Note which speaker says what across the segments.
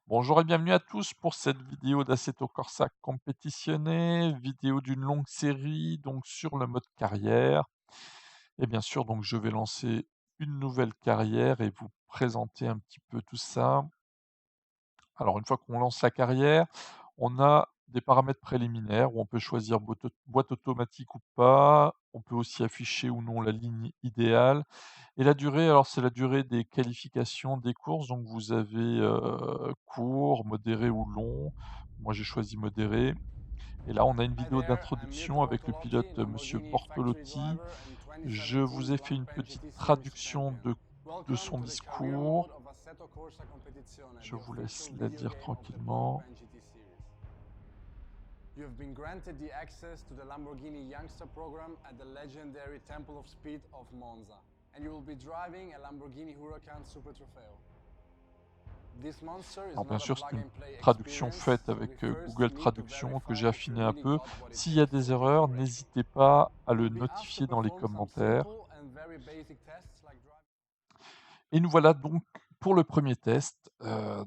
Speaker 1: Bonjour et bienvenue à tous pour cette vidéo d'Assetto Corsa Competizione, vidéo d'une longue série donc sur le mode carrière. Et bien sûr, donc je vais lancer une nouvelle carrière et vous présenter un petit peu tout ça. Alors une fois qu'on lance la carrière, on a des paramètres préliminaires où on peut choisir boîte automatique ou pas. On peut aussi afficher ou non la ligne idéale. Et la durée, alors c'est la durée des qualifications des courses. Donc vous avez court, modéré ou long. Moi j'ai choisi modéré. Et là on a une
Speaker 2: Hi
Speaker 1: vidéo
Speaker 2: there, I'm
Speaker 1: d'introduction
Speaker 2: Mirko
Speaker 1: avec le pilote
Speaker 2: Bortolotti,
Speaker 1: Monsieur
Speaker 2: Lamborghini factory
Speaker 1: Bortolotti.
Speaker 2: driver and
Speaker 1: Je
Speaker 2: 2017
Speaker 1: vous ai fait une
Speaker 2: Top End
Speaker 1: petite
Speaker 2: GT Series
Speaker 1: traduction
Speaker 2: champion.
Speaker 1: de
Speaker 2: Welcome
Speaker 1: son
Speaker 2: to the career mode
Speaker 1: discours.
Speaker 2: of Assetto Corsa Competizione,
Speaker 1: Je
Speaker 2: the
Speaker 1: vous laisse
Speaker 2: official
Speaker 1: la
Speaker 2: video
Speaker 1: dire
Speaker 2: game of the Top
Speaker 1: tranquillement.
Speaker 2: End GT Series. You have been granted the access to the Lamborghini Youngster program at the legendary Temple of Speed of Monza, and you will be driving a Lamborghini Huracan Super Trofeo. This monster is
Speaker 1: Alors bien
Speaker 2: not a
Speaker 1: sûr, c'est
Speaker 2: plug
Speaker 1: une
Speaker 2: and play
Speaker 1: traduction
Speaker 2: experience,
Speaker 1: faite
Speaker 2: so we
Speaker 1: avec
Speaker 2: first
Speaker 1: Google
Speaker 2: need to
Speaker 1: Traduction que j'ai
Speaker 2: verify that you
Speaker 1: affiné un
Speaker 2: really
Speaker 1: peu.
Speaker 2: got what it
Speaker 1: S'il y a
Speaker 2: takes
Speaker 1: des
Speaker 2: to get you
Speaker 1: erreurs,
Speaker 2: racing.
Speaker 1: n'hésitez pas à
Speaker 2: You
Speaker 1: le
Speaker 2: will be asked to
Speaker 1: notifier dans les
Speaker 2: perform some
Speaker 1: commentaires.
Speaker 2: simple and very basic tests like driving.
Speaker 1: Et nous voilà donc pour le premier test.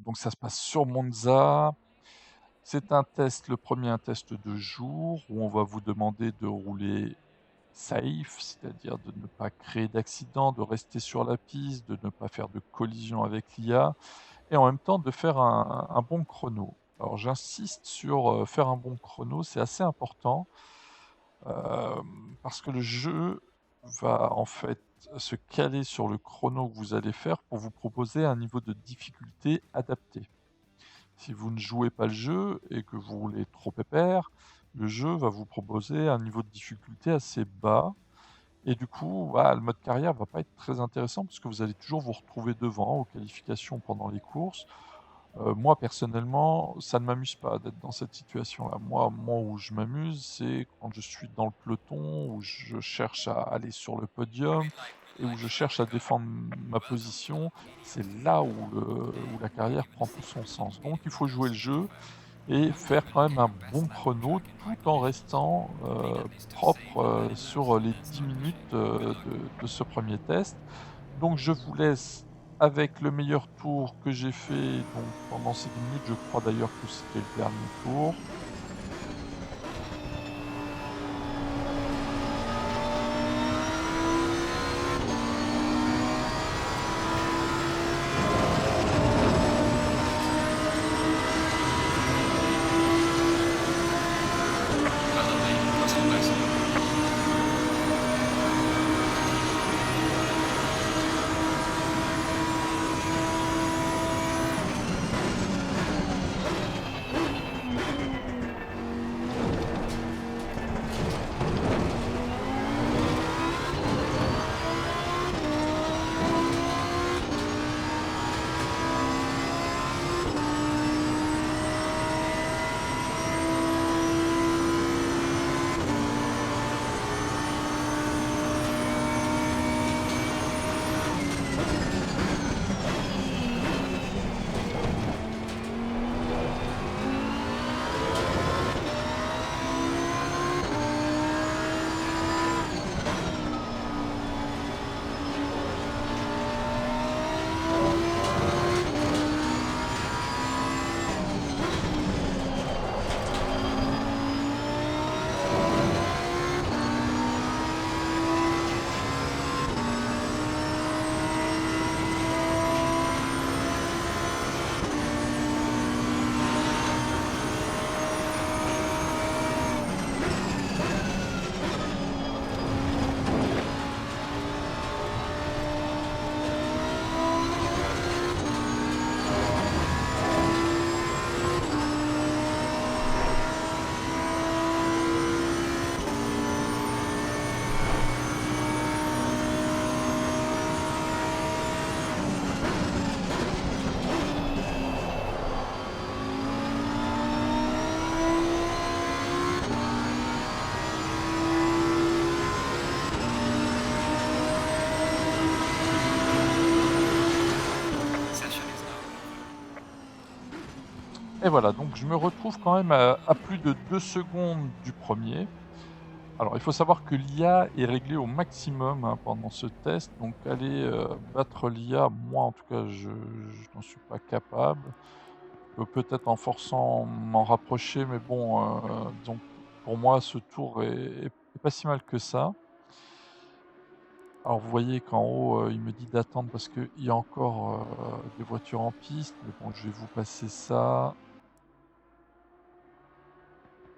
Speaker 1: Donc ça se passe sur Monza. C'est un test, le premier un test de jour où on va vous demander de rouler safe, c'est-à-dire de ne pas créer d'accident, de rester sur la piste, de ne pas faire de collision avec l'IA et en même temps de faire un bon chrono. Alors j'insiste sur faire un bon chrono, c'est assez important parce que le jeu va en fait se caler sur le chrono que vous allez faire pour vous proposer un niveau de difficulté adapté. Si vous ne jouez pas le jeu et que vous roulez trop pépère, le jeu va vous proposer un niveau de difficulté assez bas et du coup, bah, le mode carrière va pas être très intéressant parce que vous allez toujours vous retrouver devant aux qualifications pendant les courses. Moi personnellement, ça ne m'amuse pas d'être dans cette situation-là. Moi où je m'amuse, c'est quand je suis dans le peloton, où je cherche à aller sur le podium et où je cherche à défendre ma position. C'est là où la carrière prend tout son sens. Donc il faut jouer le jeu et faire quand même un bon chrono tout en restant, propre, sur, les 10 minutes, de ce premier test. Donc je vous laisse avec le meilleur tour que j'ai fait donc pendant ces 10 minutes. Je crois d'ailleurs que c'était le dernier tour. Et voilà, donc je me retrouve quand même à plus de 2 secondes du premier. Alors il faut savoir que l'IA est réglée au maximum, hein, pendant ce test, donc aller, battre l'IA, moi en tout cas je n'en suis pas capable. peut-être en forçant m'en rapprocher, mais bon, disons que pour moi ce tour est pas si mal que ça. Alors vous voyez qu'en haut, il me dit d'attendre parce qu'il y a encore, des voitures en piste, mais bon, je vais vous passer ça.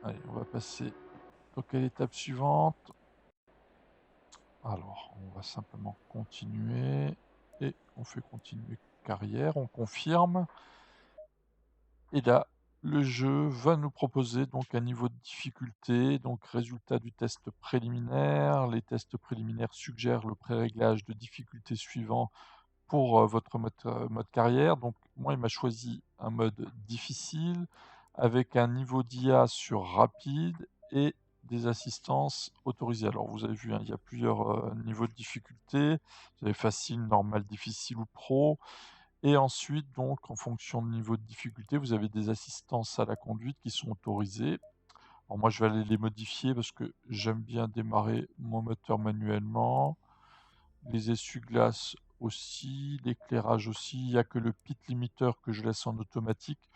Speaker 1: Allez, on va passer donc à l'étape suivante. Alors, on va simplement continuer et on fait continuer carrière, on confirme. Et là, le jeu va nous proposer donc un niveau de difficulté, donc résultat du test préliminaire. Les tests préliminaires suggèrent le pré-réglage de difficulté suivant pour votre mode carrière. Donc moi, il m'a choisi un mode difficile avec un niveau d'IA sur rapide et des assistances autorisées. Alors vous avez vu, hein, il y a plusieurs niveaux de difficulté. Vous avez facile, normal, difficile ou pro. Et ensuite, donc, en fonction de niveau de difficulté, vous avez des assistances à la conduite qui sont autorisées. Alors moi, je vais aller les modifier parce que j'aime bien démarrer mon moteur manuellement. Les essuie-glaces aussi, l'éclairage aussi. Il n'y a que le pit limiter que je laisse en automatique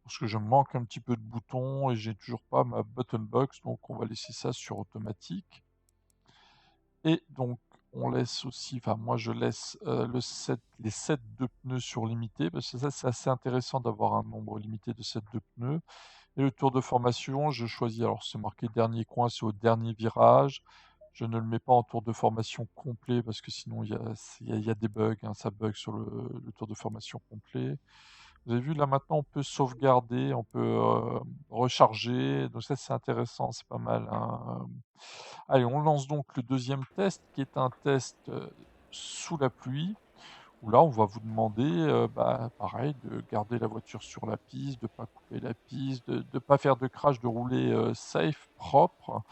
Speaker 1: parce que je manque un petit peu de boutons et j'ai toujours pas ma button box, donc on va laisser ça sur automatique. Et donc, on laisse aussi, enfin moi je laisse les sets de pneus sur limité, parce que ça c'est assez intéressant d'avoir un nombre limité de sets de pneus. Et le tour de formation, je choisis, alors c'est marqué dernier coin, c'est au dernier virage. Je ne le mets pas en tour de formation complet parce que sinon il y a des bugs, hein, ça bug sur le tour de formation complet. Vous avez vu là maintenant on peut sauvegarder, on peut recharger, donc ça c'est intéressant, c'est pas mal, hein. Allez, on lance donc le deuxième test qui est un test sous la pluie, où là on va vous demander, bah, pareil de garder la voiture sur la piste, de pas couper la piste, de pas faire de crash, de rouler safe, propre,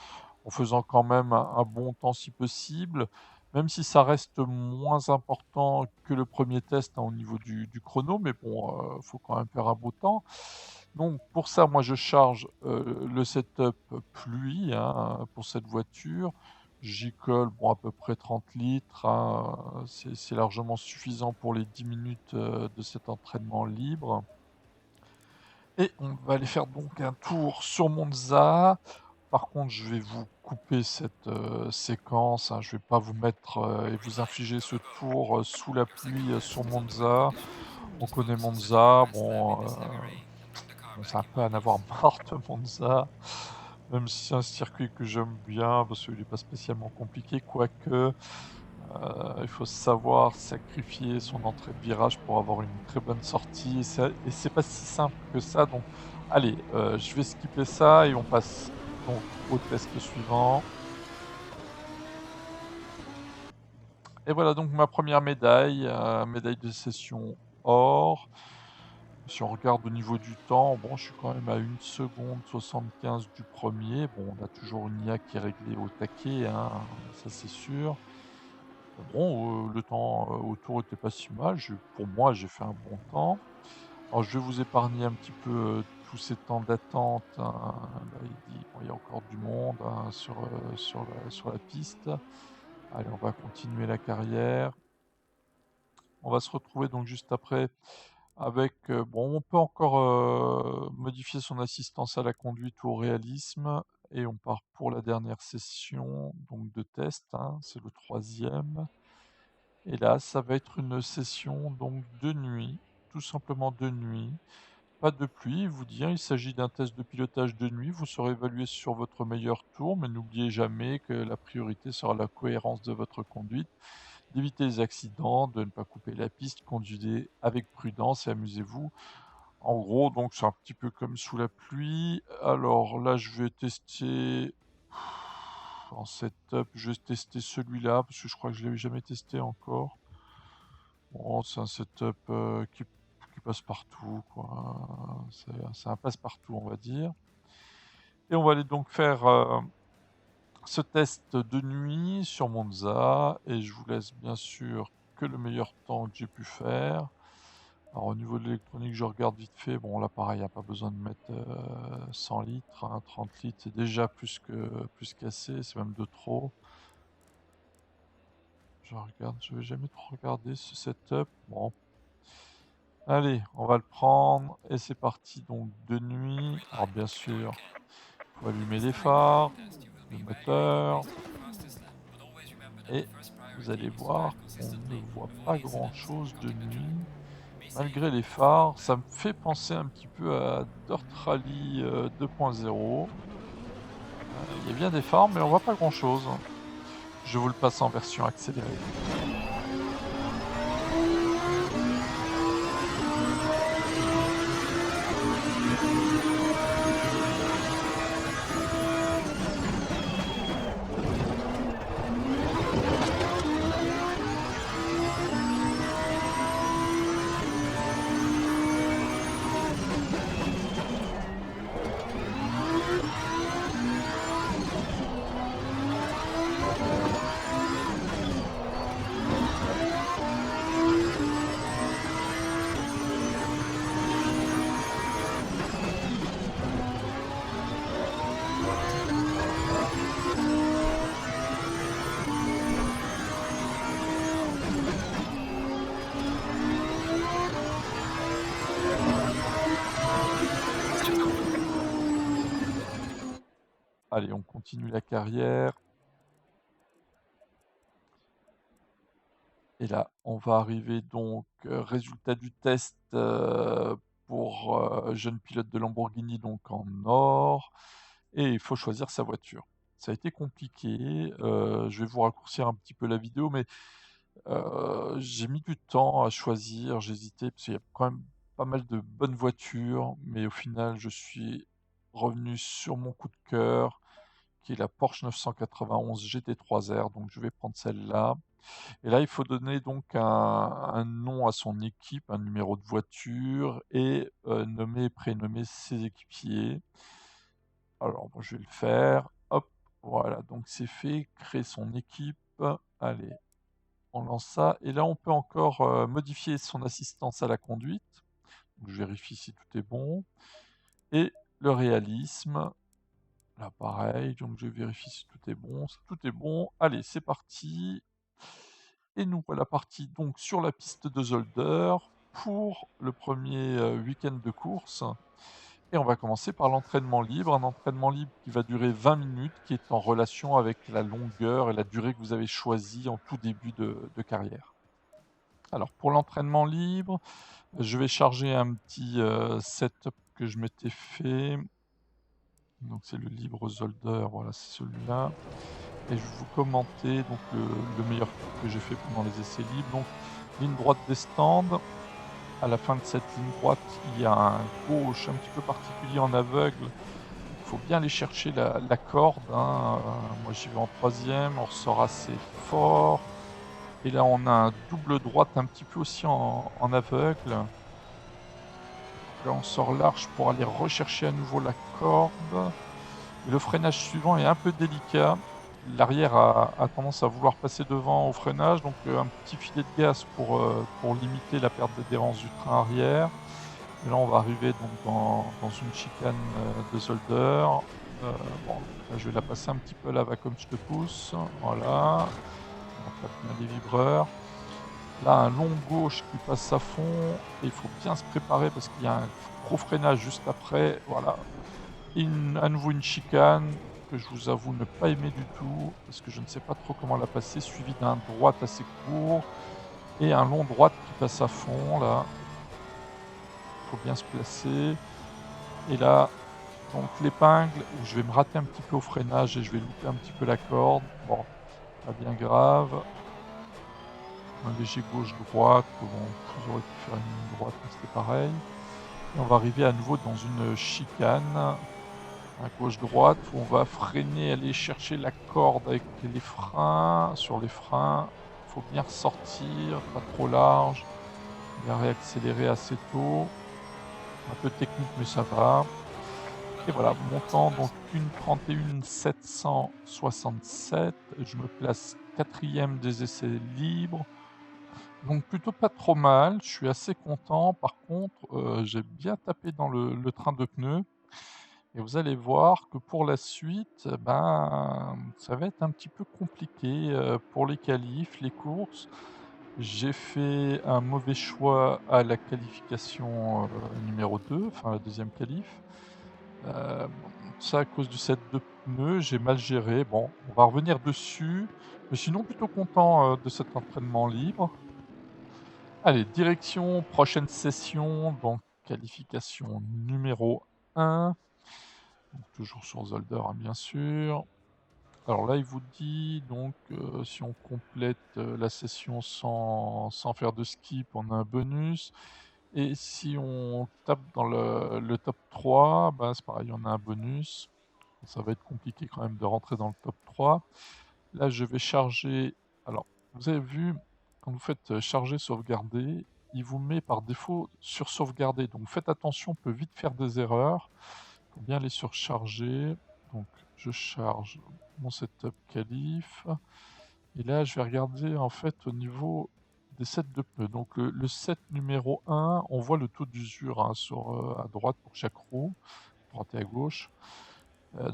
Speaker 1: en faisant quand même un bon temps si possible, même si ça reste moins important que le premier test, hein, au niveau du chrono, mais bon, faut quand même faire un beau temps. Donc pour ça, moi je charge le setup pluie, hein, pour cette voiture. J'y colle, bon, à peu près 30 litres, hein, c'est largement suffisant pour les 10 minutes de cet entraînement libre. Et on va aller faire donc un tour sur Monza. Par contre, je vais vous couper cette séquence, hein. Je vais pas vous mettre et vous infliger ce tour sous la pluie sur Monza. On connaît Monza, bon, c'est un peu à en avoir marre de Monza, même si c'est un circuit que j'aime bien parce qu'il est pas spécialement compliqué, quoique, il faut savoir sacrifier son entrée de virage pour avoir une très bonne sortie et c'est pas si simple que ça, donc allez, je vais skipper ça et on passe donc au test suivant. Et voilà donc ma première médaille, médaille de session or. Si on regarde au niveau du temps, bon, je suis quand même à 1 seconde 75 du premier. Bon, on a toujours une IA qui est réglée au taquet, hein, ça c'est sûr. Bon, le temps au tour était pas si mal, pour moi, j'ai fait un bon temps. Alors je vais vous épargner un petit peu tous ces temps d'attente, hein. Là, il dit: «Bon, il y a encore du monde, hein, sur la piste». Allez, on va continuer la carrière. On va se retrouver donc juste après avec, bon, on peut encore modifier son assistance à la conduite ou au réalisme et on part pour la dernière session donc de test, hein, c'est le troisième. Et là, ça va être une session donc de nuit, tout simplement de nuit. Pas de pluie, il vous dit, hein, il s'agit d'un test de pilotage de nuit. Vous serez évalué sur votre meilleur tour, mais n'oubliez jamais que la priorité sera la cohérence de votre conduite, d'éviter les accidents, de ne pas couper la piste, conduisez avec prudence et amusez-vous. En gros, donc c'est un petit peu comme sous la pluie. Alors là, je vais tester en setup, je vais tester celui-là parce que je crois que je l'avais jamais testé encore. Bon, c'est un setup qui passe partout, quoi. C'est un passe-partout, on va dire. Et on va aller donc faire ce test de nuit sur Monza et je vous laisse bien sûr que le meilleur temps que j'ai pu faire. Alors au niveau de l'électronique, je regarde vite fait. Bon là pareil, il y a pas besoin de mettre 100 litres, hein, 30 litres, c'est déjà plus qu'assez, c'est même de trop. Je regarde, je vais jamais trop regarder ce setup. Bon, Allez, on va le prendre et c'est parti donc de nuit. Alors bien sûr, il faut allumer les phares, le moteur et vous allez voir qu'on ne voit pas grand-chose de nuit. Malgré les phares, ça me fait penser un petit peu à Dirt Rally 2.0. Il y a bien des phares, mais on voit pas grand-chose. Je vous le passe en version accélérée. Allez, on continue la carrière. Et là, on va arriver donc, résultat du test pour jeune pilote de Lamborghini, donc en or. Et il faut choisir sa voiture. Ça a été compliqué. Je vais vous raccourcir un petit peu la vidéo, mais j'ai mis du temps à choisir. J'hésitais parce qu'il y a quand même pas mal de bonnes voitures, mais au final, je suis revenu sur mon coup de cœur, qui est la Porsche 991 GT3R. Donc, je vais prendre celle-là. Et là, il faut donner donc un nom à son équipe, un numéro de voiture et nommer et prénommer ses équipiers. Alors, moi, je vais le faire. Hop, voilà, donc c'est fait. Créer son équipe. Allez, on lance ça. Et là, on peut encore modifier son assistance à la conduite. Donc, je vérifie si tout est bon. Et le réalisme. Là, pareil. Donc, je vérifie si tout est bon. Si tout est bon, allez, c'est parti. Et nous voilà partis donc sur la piste de Zolder pour le premier week-end de course. Et on va commencer par l'entraînement libre, un entraînement libre qui va durer 20 minutes, qui est en relation avec la longueur et la durée que vous avez choisie en tout début de carrière. Alors pour l'entraînement libre, je vais charger un petit setup que je m'étais fait. Donc c'est le libre Zolder, voilà, c'est celui-là. Et je vais vous commenter donc le meilleur que j'ai fait pendant les essais libres. Donc ligne droite des stands. À la fin de cette ligne droite, il y a un gauche un petit peu particulier en aveugle. Il faut bien aller chercher la corde, hein. Moi j'y vais en troisième, on ressort assez fort. Et là on a un double droite un petit peu aussi en aveugle. Là on sort large pour aller rechercher à nouveau la corde. Et le freinage suivant est un peu délicat. L'arrière a tendance à vouloir passer devant au freinage, donc un petit filet de gaz pour limiter la perte d'adhérence du train arrière. Et là, on va arriver donc dans une chicane de Zolder. Bon, là, je vais la passer un petit peu là, va comme je te pousse. Voilà. On tape bien les vibreurs. Là, un long gauche qui passe à fond. Et il faut bien se préparer parce qu'il y a un gros freinage juste après. Voilà. À nouveau une chicane que je vous avoue ne pas aimer du tout parce que je ne sais pas trop comment la passer, suivi d'un droite assez court et un long droite qui passe à fond là. Il faut bien se placer. Et là, donc l'épingle, où je vais me rater un petit peu au freinage et je vais louper un petit peu la corde. Bon, pas bien grave. Un léger gauche-droite, bon, j'aurais pu faire une ligne droite, mais c'était pareil. Et on va arriver à nouveau dans une chicane, à gauche-droite, où on va freiner, aller chercher la corde avec les freins. Sur les freins, il faut bien ressortir, pas trop large, bien réaccélérer assez tôt. Un peu technique, mais ça va. Et voilà, montant donc une 31 767. Je me place quatrième des essais libres. Donc plutôt pas trop mal, je suis assez content. Par contre, j'ai bien tapé dans le train de pneus et vous allez voir que pour la suite, ben, ça va être un petit peu compliqué, pour les qualifs, les courses. J'ai fait un mauvais choix à la qualification, numéro 2, enfin la deuxième qualif. Bon, ça à cause du set de pneus, j'ai mal géré. Bon, on va revenir dessus, mais sinon plutôt content, de cet entraînement libre. Allez, direction prochaine session, donc qualification numéro 1, donc toujours sur Zolder, hein, bien sûr. Alors là, il vous dit donc, si on complète, la session sans faire de skip, on a un bonus et si on tape dans le top 3, ben, c'est pareil, on a un bonus. Ça va être compliqué quand même de rentrer dans le top 3. Là, je vais charger alors, vous avez vu, quand vous faites, charger, sauvegarder, il vous met par défaut sur sauvegarder, donc faites attention, on peut vite faire des erreurs. Il faut bien les surcharger. Donc je charge mon setup qualif et là, je vais regarder en fait au niveau des sets de pneus. Donc le set numéro 1, on voit le taux d'usure, hein, à droite pour chaque roue, à droite et à gauche.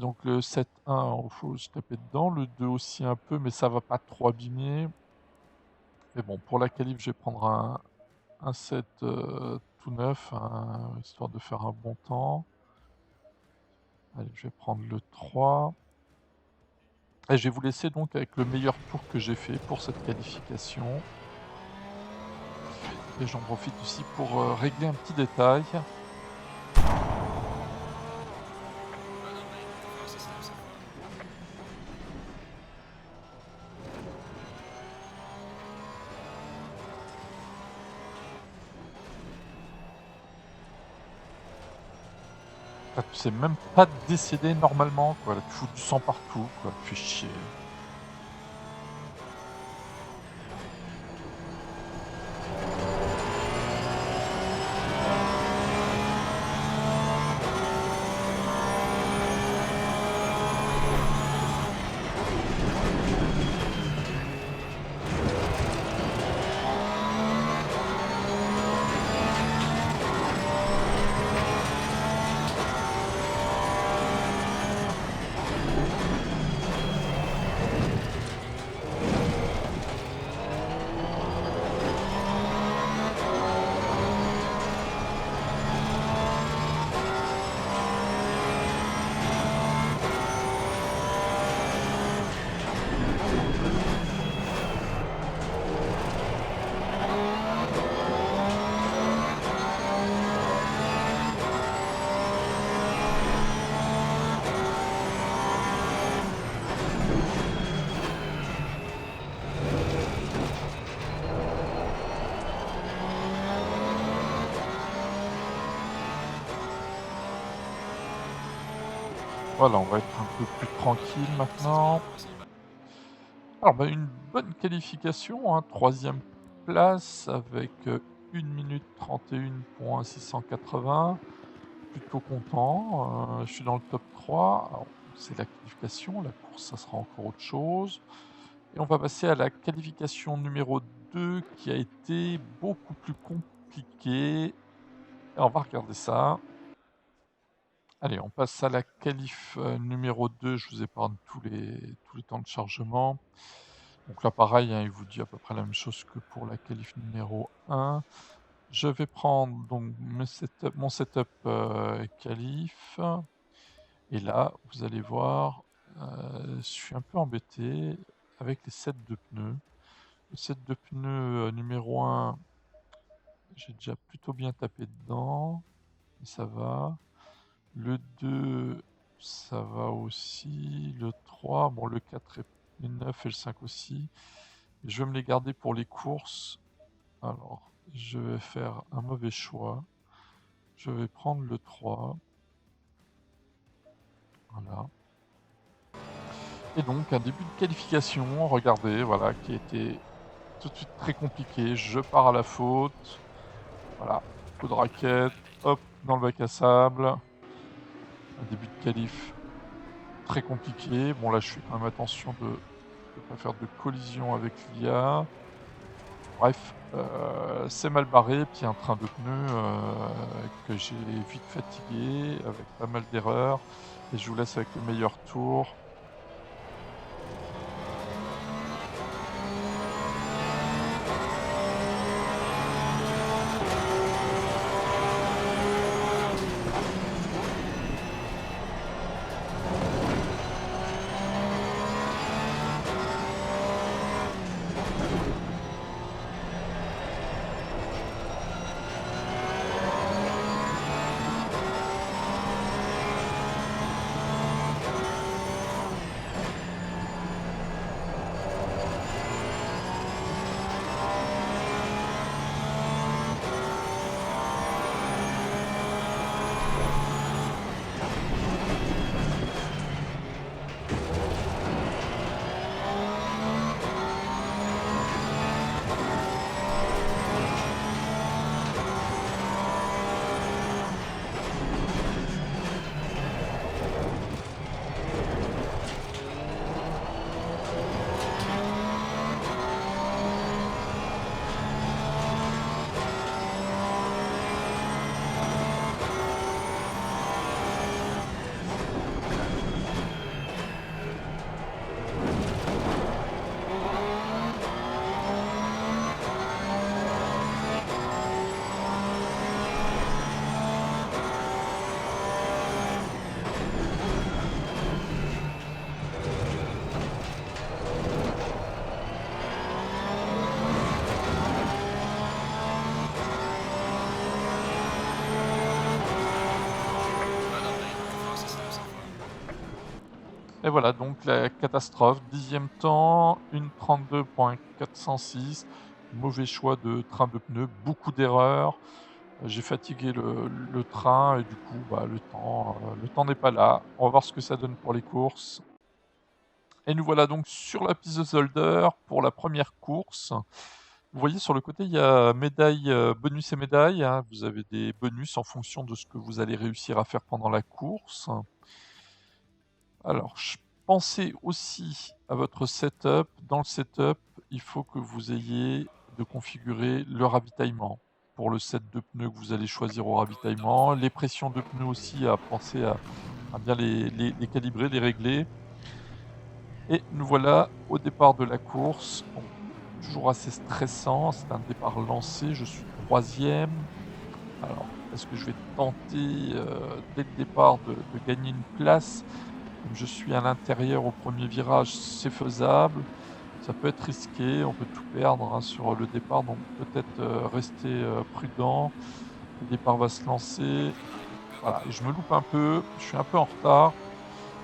Speaker 1: Donc le set 1, il faut se taper dedans, le 2 aussi un peu, mais ça va pas trop abîmer. Mais bon, pour la qualif, je vais prendre un set, tout neuf, hein, histoire de faire un bon temps. Allez, je vais prendre le 3 et je vais vous laisser donc avec le meilleur tour que j'ai fait pour cette qualification. Et j'en profite aussi pour, régler un petit détail. Ah, tu sais même pas décéder normalement, quoi, là, tu fous du sang partout, quoi, tu fais chier. Voilà, on va être un peu plus tranquille maintenant. Alors, bah, une bonne qualification, hein, 3e place avec, 1 minute 31,680. Plutôt content, je suis dans le top 3. Alors, c'est la qualification, la course, ça sera encore autre chose et on va passer à la qualification numéro 2 qui a été beaucoup plus compliquée et on va regarder ça. Allez, on passe à la qualif, numéro 2, je vous épargne tous les temps de chargement. Donc là, pareil, hein, il vous dit à peu près la même chose que pour la qualif numéro 1. Je vais prendre donc mon setup, qualif et là, vous allez voir, je suis un peu embêté avec les sets de pneus. Le set de pneus, numéro 1, j'ai déjà plutôt bien tapé dedans, mais ça va. Le 2, ça va aussi. Le 3, bon le 4 et le 9 et le 5 aussi. Je vais me les garder pour les courses. Alors, je vais faire un mauvais choix. Je vais prendre le 3. Voilà. Et donc un début de qualification, regardez, voilà, qui était tout de suite très compliqué. Je pars à la faute. Voilà, coup de raquette, hop, dans le bac à sable. Un début de qualif très compliqué. Bon là, je fais quand même attention de ne pas faire de collision avec l'IA. Bref, c'est mal barré, puis un train de pneus, que j'ai vite fatigué, avec pas mal d'erreurs et je vous laisse avec le meilleur tour. Et voilà, donc la catastrophe. 10e temps, une 32.406. Mauvais choix de train de pneus, beaucoup d'erreurs. J'ai fatigué le train et du coup, bah, le temps n'est pas là. On va voir ce que ça donne pour les courses. Et nous voilà donc sur la piste de Zolder pour la première course. Vous voyez sur le côté, il y a médaille, bonus et médailles, hein. Vous avez des bonus en fonction de ce que vous allez réussir à faire pendant la course. Alors, pensez aussi à votre setup. Dans le setup, il faut que vous ayez de configurer le ravitaillement pour le set de pneus que vous allez choisir au ravitaillement. Les pressions de pneus aussi, à penser à bien les calibrer, les régler. Et nous voilà au départ de la course. Donc, toujours assez stressant. C'est un départ lancé. Je suis 3e. Alors, est-ce que je vais tenter dès le départ de gagner une place? Comme je suis à l'intérieur au premier virage, c'est faisable. Ça peut être risqué, on peut tout perdre hein, sur le départ, donc peut-être rester prudent. Le départ va se lancer. Voilà, et je me loupe un peu, je suis un peu en retard.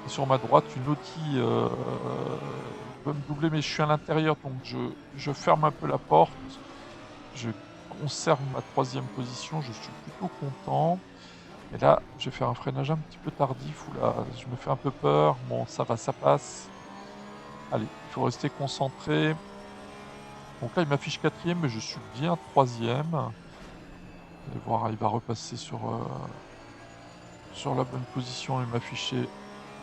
Speaker 1: Et sur ma droite, une Audi veut me doubler, mais je suis à l'intérieur, donc je ferme un peu la porte. Je conserve ma 3e position, je suis plutôt content. Et là, je vais faire un freinage un petit peu tardif, où là, je me fais un peu peur. Bon, ça va, ça passe. Allez, il faut rester concentré. Donc là, il m'affiche 4e, mais je suis bien 3e. Vous allez voir, il va repasser sur la bonne position et m'afficher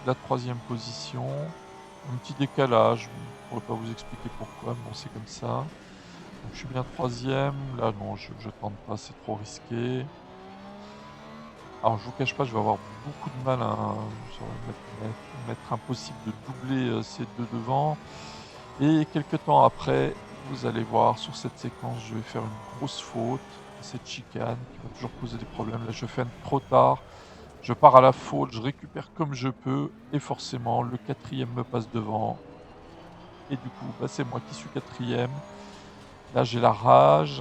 Speaker 1: la 3e position. Un petit décalage, je ne pourrais pas vous expliquer pourquoi, mais bon, c'est comme ça. Donc je suis bien 3e. Là, non, je tente pas, c'est trop risqué. Alors je vous cache pas, je vais avoir beaucoup de mal à m'être impossible de doubler ces deux devant. Et quelques temps après, vous allez voir sur cette séquence, je vais faire une grosse faute, cette chicane qui va toujours poser des problèmes. Là je fais trop tard, je pars à la faute, je récupère comme je peux et forcément le 4e me passe devant. Et du coup, bah, c'est moi qui suis 4e. Là j'ai la rage,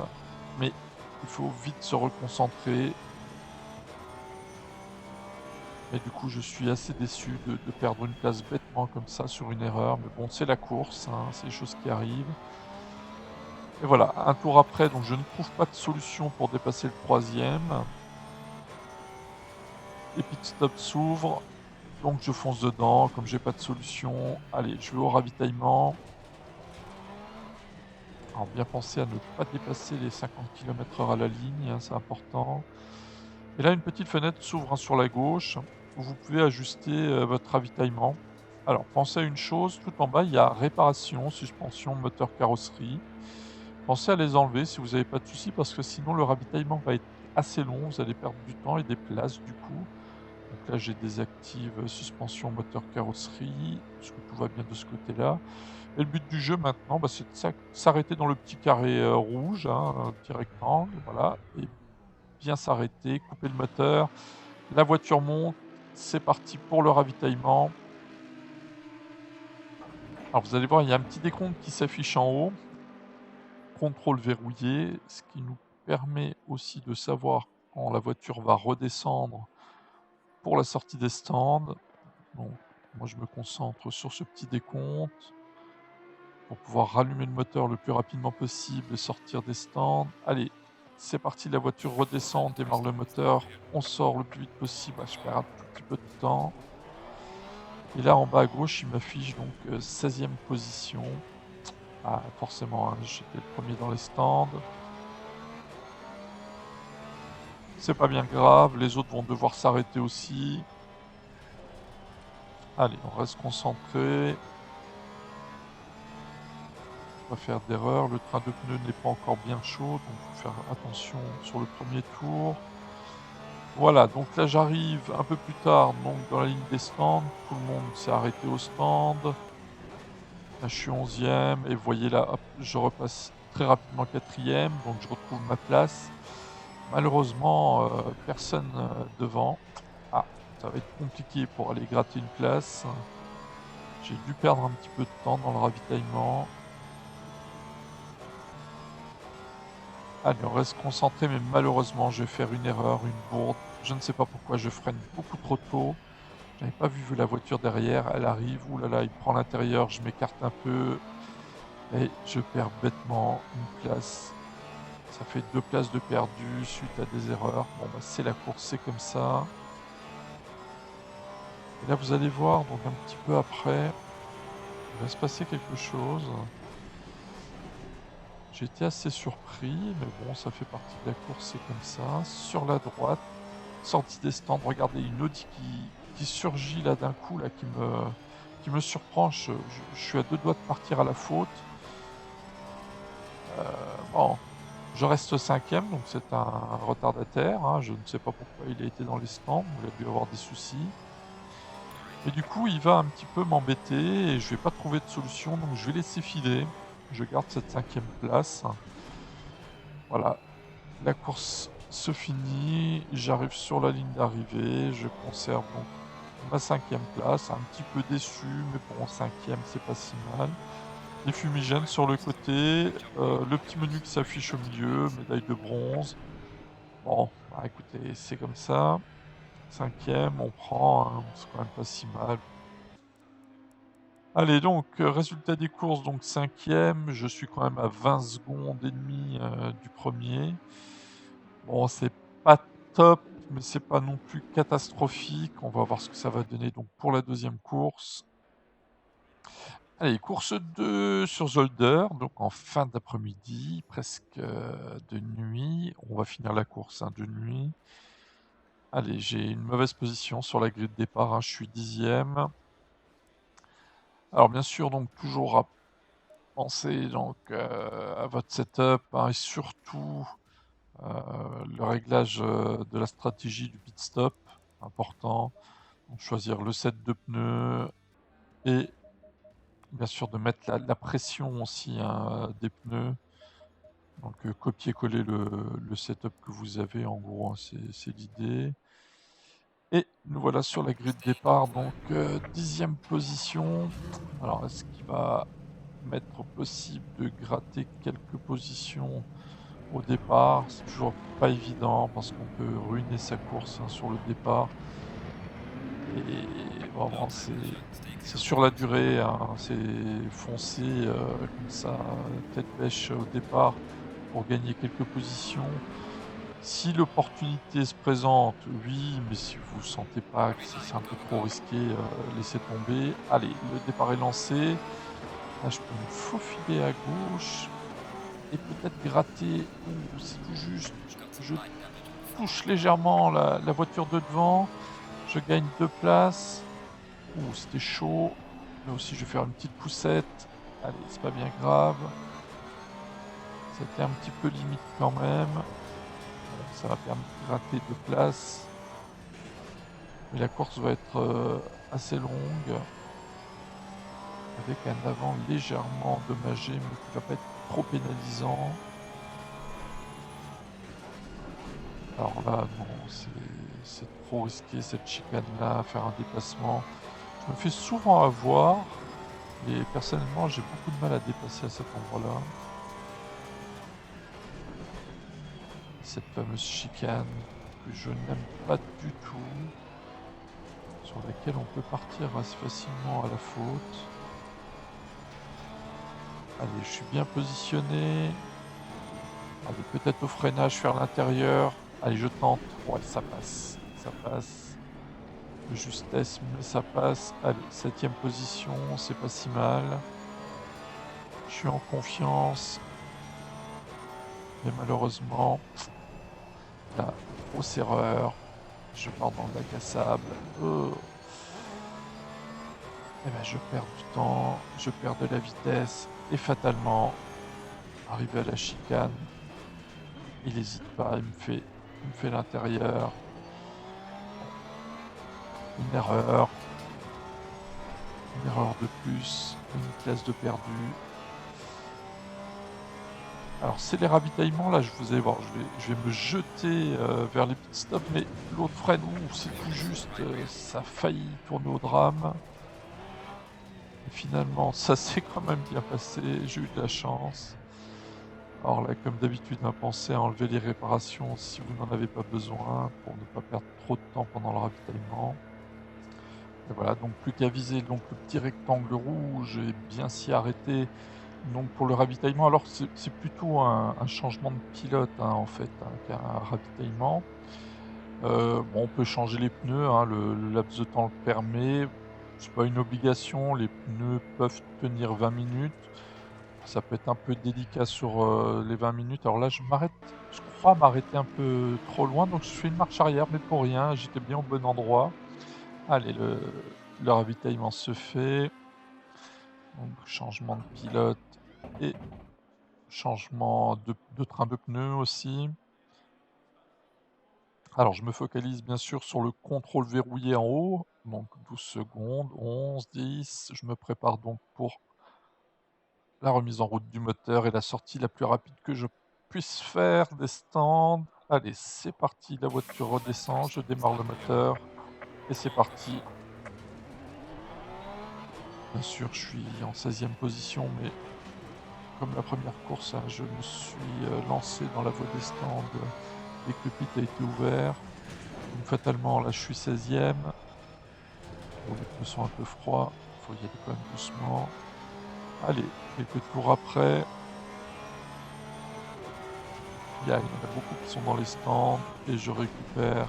Speaker 1: mais il faut vite se reconcentrer. Et du coup, je suis assez déçu de perdre une place bêtement comme ça sur une erreur. Mais bon, c'est la course, hein, c'est des choses qui arrivent. Et voilà, un tour après, donc je ne trouve pas de solution pour dépasser le 3e. Les pit stops s'ouvrent, donc je fonce dedans. Comme j'ai pas de solution, allez, je vais au ravitaillement. Alors bien penser à ne pas dépasser les 50 km/h à la ligne, hein, c'est important. Et là, une petite fenêtre s'ouvre hein, sur la gauche, où vous pouvez ajuster votre ravitaillement. Alors, pensez à une chose, tout en bas, il y a réparation, suspension, moteur, carrosserie. Pensez à les enlever si vous n'avez pas de soucis, parce que sinon le ravitaillement va être assez long, vous allez perdre du temps et des places du coup. Donc là, j'ai désactive suspension, moteur, carrosserie, parce que tout va bien de ce côté-là. Et le but du jeu maintenant, bah, c'est de s'arrêter dans le petit carré rouge, hein, un petit rectangle, voilà, et bien s'arrêter, couper le moteur. La voiture monte, c'est parti pour le ravitaillement. Alors vous allez voir, il y a un petit décompte qui s'affiche en haut. Contrôle verrouillé, ce qui nous permet aussi de savoir quand la voiture va redescendre pour la sortie des stands. Donc moi je me concentre sur ce petit décompte pour pouvoir rallumer le moteur le plus rapidement possible et sortir des stands. Allez, c'est parti, la voiture redescend, démarre le moteur, on sort le plus vite possible. Je perds un tout petit peu de temps. Et là en bas à gauche, il m'affiche donc 16e position. Ah, forcément, hein, j'étais le premier dans les stands. C'est pas bien grave, les autres vont devoir s'arrêter aussi. Allez, on reste concentré. Pas faire d'erreur, le train de pneus n'est pas encore bien chaud, donc il faut faire attention sur le premier tour. Voilà, donc là j'arrive un peu plus tard donc dans la ligne des stands, tout le monde s'est arrêté au stand. Là je suis 11e et vous voyez là, hop, je repasse très rapidement 4e, donc je retrouve ma place. Malheureusement, personne devant. Ah, ça va être compliqué pour aller gratter une place. J'ai dû perdre un petit peu de temps dans le ravitaillement. Allez, on reste concentré, mais malheureusement, je vais faire une erreur, une bourde. Je ne sais pas pourquoi je freine beaucoup trop tôt. J'avais pas vu la voiture derrière, elle arrive, ouh là là, il prend l'intérieur, je m'écarte un peu et je perds bêtement une place. Ça fait 2 places de perdu suite à des erreurs. Bon, bah, c'est la course, c'est comme ça. Et là, vous allez voir, donc un petit peu après, il va se passer quelque chose. J'ai été assez surpris, mais bon, ça fait partie de la course, c'est comme ça. Sur la droite, sortie des stands, regardez, une Audi qui surgit là d'un coup, là, qui me surprend. Je suis à 2 doigts de partir à la faute. Bon, je reste 5e, donc c'est un retardataire, hein. Je ne sais pas pourquoi il a été dans les stands, il a dû avoir des soucis. Et du coup, il va un petit peu m'embêter et je vais pas trouver de solution, donc je vais laisser filer. Je garde cette 5e place. Voilà, la course se finit, j'arrive sur la ligne d'arrivée, je conserve donc ma 5e place, un petit peu déçu, mais bon, 5e, c'est pas si mal. Les fumigènes sur le côté, le petit menu qui s'affiche au milieu, médaille de bronze. Bon, bah écoutez, c'est comme ça. 5e, on prend, hein, c'est quand même pas si mal. Allez donc, résultat des courses, donc 5e, je suis quand même à 20 secondes et demie du premier. Bon, c'est pas top, mais c'est pas non plus catastrophique. On va voir ce que ça va donner donc pour la deuxième course. Allez, course 2 sur Zolder, donc en fin d'après-midi, presque de nuit. On va finir la course hein, de nuit. Allez, j'ai une mauvaise position sur la grille de départ, hein, je suis 10e. Alors bien sûr, donc toujours à penser donc, à votre setup hein, et surtout le réglage de la stratégie du pit stop, important. Donc choisir le set de pneus et bien sûr de mettre la pression aussi hein, des pneus. Donc copier-coller le setup que vous avez en gros, hein, c'est l'idée. Et nous voilà sur la grille de départ, donc 10e position. Alors est-ce qu'il va m'être possible de gratter quelques positions au départ? C'est toujours pas évident parce qu'on peut ruiner sa course hein, sur le départ. Et vraiment, c'est sur la durée, hein, c'est foncer comme ça, tête bêche au départ pour gagner quelques positions. Si l'opportunité se présente, oui, mais si vous sentez pas que c'est un peu trop risqué, laissez tomber. Allez, le départ est lancé. Là, je peux me faufiler à gauche et peut-être gratter. Ouh, c'est tout juste. Je touche légèrement la voiture de devant. Je gagne 2 places. Ouh, c'était chaud. Là aussi, je vais faire une petite poussette. Allez, c'est pas bien grave. C'était un petit peu limite quand même. Bon, ça m'a permis de gratter 2 places. Mais la course va être assez longue. Avec un avant légèrement endommagé, mais qui va pas être trop pénalisant. Alors là, non, c'est trop risqué cette chicane-là, faire un dépassement. Je me fais souvent avoir, et personnellement, j'ai beaucoup de mal à dépasser à cet endroit-là. Cette fameuse chicane que je n'aime pas du tout, sur laquelle on peut partir assez facilement à la faute. Allez, je suis bien positionné. Allez, peut-être au freinage, faire l'intérieur. Allez, je tente. Ouais, ça passe. Ça passe. De justesse, mais ça passe. Allez, 7e position, c'est pas si mal. Je suis en confiance. Mais malheureusement, la grosse erreur. Je pars dans le bac à sable. Oh. Eh ben, je perds du temps, je perds de la vitesse. Et fatalement, arrivé à la chicane, il n'hésite pas, il me fait l'intérieur. Une erreur. Une erreur de plus, une place de perdu. Alors c'est les ravitaillements, là je vous allez voir, je vais me jeter vers les pit stops, mais l'autre freine, ouh, c'est tout juste, ça a failli tourner au drame. Et finalement, ça s'est quand même bien passé, j'ai eu de la chance. Alors là, comme d'habitude, hein, pensez à enlever les réparations si vous n'en avez pas besoin, pour ne pas perdre trop de temps pendant le ravitaillement. Et voilà, donc plus qu'à viser donc le petit rectangle rouge et bien s'y arrêter. Donc pour le ravitaillement, alors c'est plutôt un changement de pilote, hein, en fait, hein, qu'un ravitaillement. Bon, on peut changer les pneus, hein, le laps de temps le permet. C'est pas une obligation, les pneus peuvent tenir 20 minutes. Ça peut être un peu délicat sur, les 20 minutes. Alors là, je crois m'arrêter un peu trop loin, donc je fais une marche arrière, mais pour rien, j'étais bien au bon endroit. Allez, le ravitaillement se fait, donc changement de pilote et changement de train de pneus aussi. Alors je me focalise bien sûr sur le contrôle verrouillé en haut, donc 12 secondes, 11, 10. Je me prépare donc pour la remise en route du moteur et la sortie la plus rapide que je puisse faire des stands. Allez, c'est parti, la voiture redescend, je démarre le moteur et c'est parti. Bien sûr, je suis en 16e position, mais comme la première course, hein, je me suis lancé dans la voie des stands dès que le pit a été ouvert. Donc fatalement, là, je suis 16e. Bon, les pneus sont un peu froids, il faut y aller quand même doucement. Allez, quelques tours après, il y en a beaucoup qui sont dans les stands et je récupère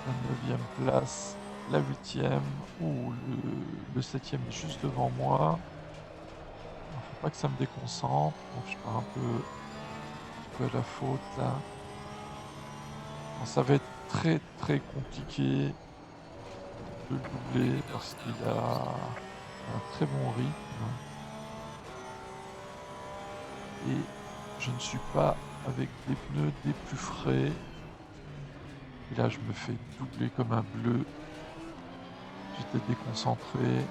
Speaker 1: la 9e place, la 8e, ou le 7e est juste devant moi. Il ne faut pas que ça me déconcentre, donc je pars un peu à la faute là. Bon, ça va être très très compliqué de le doubler parce qu'il a un très bon rythme et je ne suis pas avec des pneus des plus frais. Et là, je me fais doubler comme un bleu. J'étais déconcentré.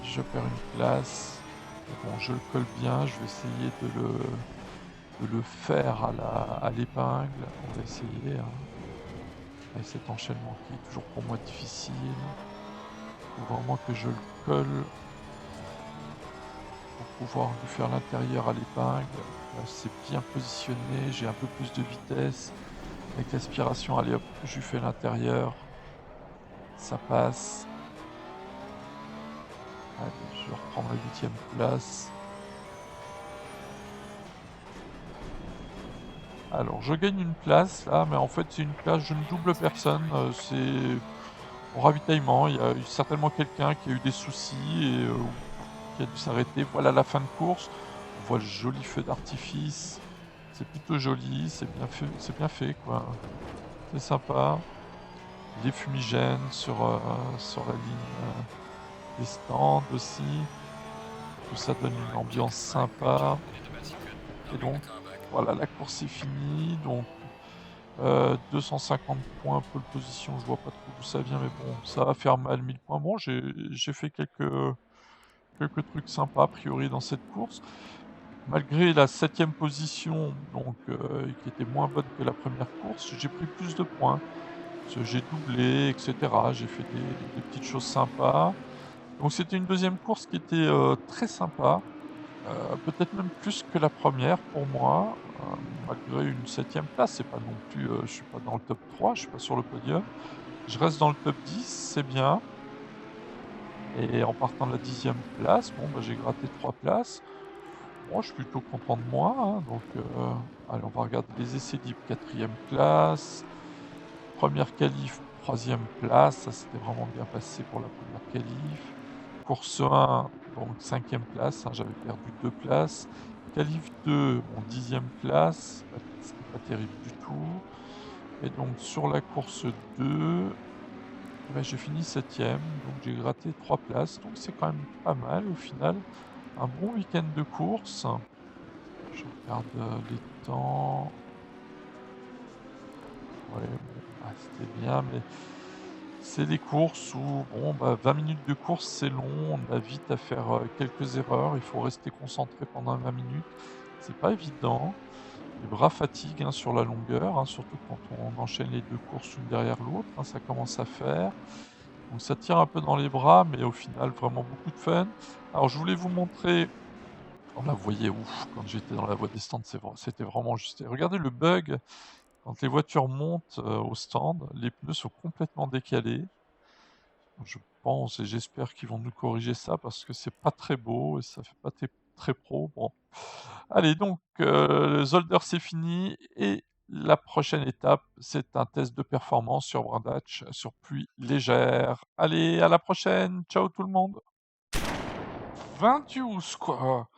Speaker 1: Je perds une place. Mais bon, je le colle bien. Je vais essayer de le faire à l'épingle. On va essayer, hein. Avec cet enchaînement qui est toujours pour moi difficile. Il faut vraiment que je le colle pour pouvoir lui faire l'intérieur à l'épingle. Là, c'est bien positionné. J'ai un peu plus de vitesse. Avec l'aspiration, allez hop, je lui fais l'intérieur. Ça passe. Allez, je vais reprendre la 8e place. Alors, je gagne une place là, mais en fait, c'est une place, je ne double personne. C'est au ravitaillement. Il y a eu certainement quelqu'un qui a eu des soucis et qui a dû s'arrêter. Voilà la fin de course. On voit le joli feu d'artifice. C'est plutôt joli, c'est bien fait quoi. C'est sympa. Les fumigènes sur la ligne des stands aussi. Tout ça donne une ambiance sympa. Et donc, voilà, la course est finie. Donc, 250 points, pole position, je vois pas trop d'où ça vient, mais bon, ça va faire mal 1000 points. Bon, j'ai fait quelques trucs sympas, a priori, dans cette course. Malgré la 7e position, donc, qui était moins bonne que la première course, j'ai pris plus de points. Parce que j'ai doublé, et cetera. J'ai fait des petites choses sympas. Donc c'était une deuxième course qui était, très sympa. Peut-être même plus que la première pour moi, malgré une 7e place. C'est pas non plus, je suis pas dans le top 3, je suis pas sur le podium. Je reste dans le top 10, c'est bien. Et en partant de la 10e place, bon, bah, j'ai gratté 3 places. Bon, je suis plutôt content de moi, hein, donc allez, on va regarder les essais libres. 4e place, première qualif, 3e place, ça s'était vraiment bien passé pour la première qualif. Course 1, donc 5e place, hein, j'avais perdu 2 places. Qualif 2, bon 10e place, c'était pas terrible du tout. Et donc sur la course 2, eh ben, j'ai fini 7e, donc j'ai gratté 3 places, donc c'est quand même pas mal au final. Un bon week-end de course. Je regarde les temps. Ouais, bon, bah, c'était bien, mais c'est des courses où, bon, bah, 20 minutes de course, c'est long, on a vite à faire quelques erreurs, il faut rester concentré pendant 20 minutes. C'est pas évident. Les bras fatiguent, hein, sur la longueur, hein, surtout quand on enchaîne les deux courses l'une derrière l'autre, hein, ça commence à faire. Donc ça tire un peu dans les bras, mais au final, vraiment beaucoup de fun. Alors je voulais vous montrer, on la voyait ouf quand j'étais dans la voie des stands, c'était vraiment juste. Et regardez le bug Quand les voitures montent au stand, les pneus sont complètement décalés. Je pense et j'espère qu'ils vont nous corriger ça parce que c'est pas très beau et ça fait pas très pro. Bon. Allez donc, le Zolder c'est fini et la prochaine étape, c'est un test de performance sur Brundage sur pluie légère. Allez, à la prochaine. Ciao tout le monde. 20 quoi.